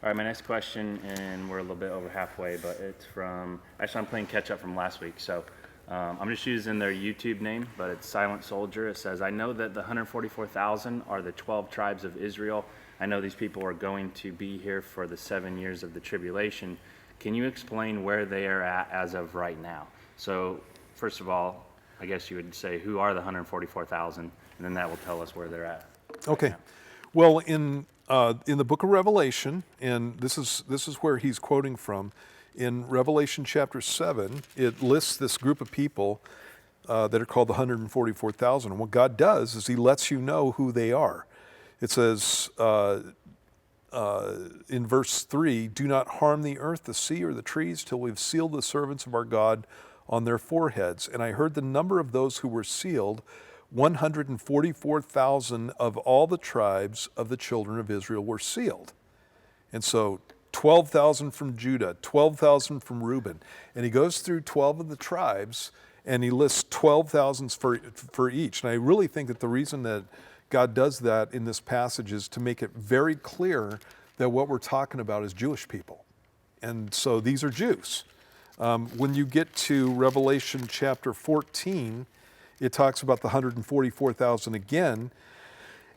All right, my next question, and we're a little bit over halfway, but it's from, actually I'm playing catch up from last week, so I'm just using their YouTube name, but it's Silent Soldier. It says, I know that the 144,000 are the 12 tribes of Israel. I know these people are going to be here for the 7 years of the tribulation. Can you explain where they are at as of right now? So first of all, I guess you would say, who are the 144,000? And then that will tell us where they're at. Okay. Right now. Well, in the book of Revelation, and this is where he's quoting from, in Revelation chapter 7, it lists this group of people that are called the 144,000. And what God does is he lets you know who they are. It says in verse 3, do not harm the earth, the sea, or the trees till we've sealed the servants of our God on their foreheads. And I heard the number of those who were sealed, 144,000 of all the tribes of the children of Israel were sealed. And so 12,000 from Judah, 12,000 from Reuben. And he goes through 12 of the tribes and he lists 12,000 for each. And I really think that the reason that God does that in this passage is to make it very clear that what we're talking about is Jewish people. And so these are Jews. When you get to Revelation chapter 14, it talks about the 144,000 again,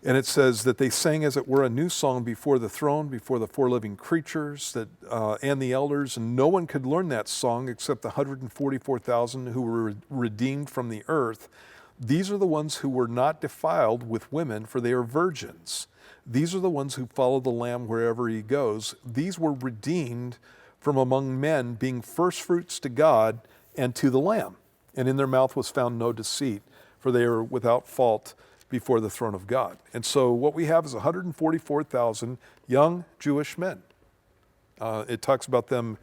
and it says that they sang as it were a new song before the throne, before the four living creatures and the elders, and no one could learn that song except the 144,000 who were redeemed from the earth. These are the ones who were not defiled with women, for they are virgins. These are the ones who follow the Lamb wherever he goes. These were redeemed from among men, being firstfruits to God and to the Lamb. And in their mouth was found no deceit, for they are without fault before the throne of God. And so what we have is 144,000 young Jewish men. It talks about them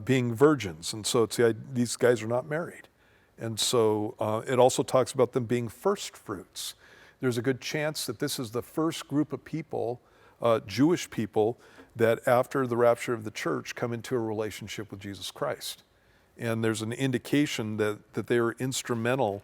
being virgins, and so these guys are not married. And so it also talks about them being first fruits. There's a good chance that this is the first group of people, Jewish people, that after the rapture of the church come into a relationship with Jesus Christ. And there's an indication that they are instrumental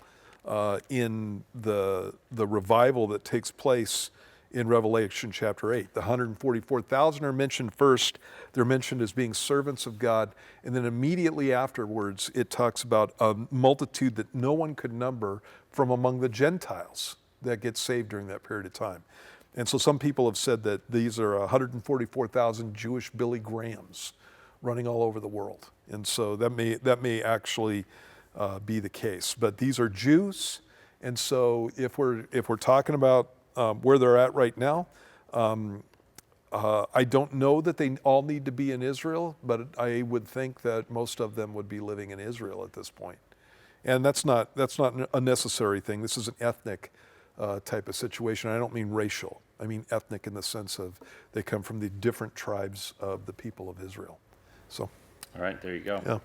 in the revival that takes place in Revelation chapter 8. The 144,000 are mentioned first. They're mentioned as being servants of God. And then immediately afterwards, it talks about a multitude that no one could number from among the Gentiles that get saved during that period of time. And so some people have said that these are 144,000 Jewish Billy Grahams running all over the world. And so that may actually be the case. But these are Jews, and so if we're talking about where they're at right now, I don't know that they all need to be in Israel, but I would think that most of them would be living in Israel at this point. And that's not a necessary thing. This is an ethnic type of situation. I don't mean racial. I mean ethnic in the sense of they come from the different tribes of the people of Israel. So. All right, there you go. Yeah.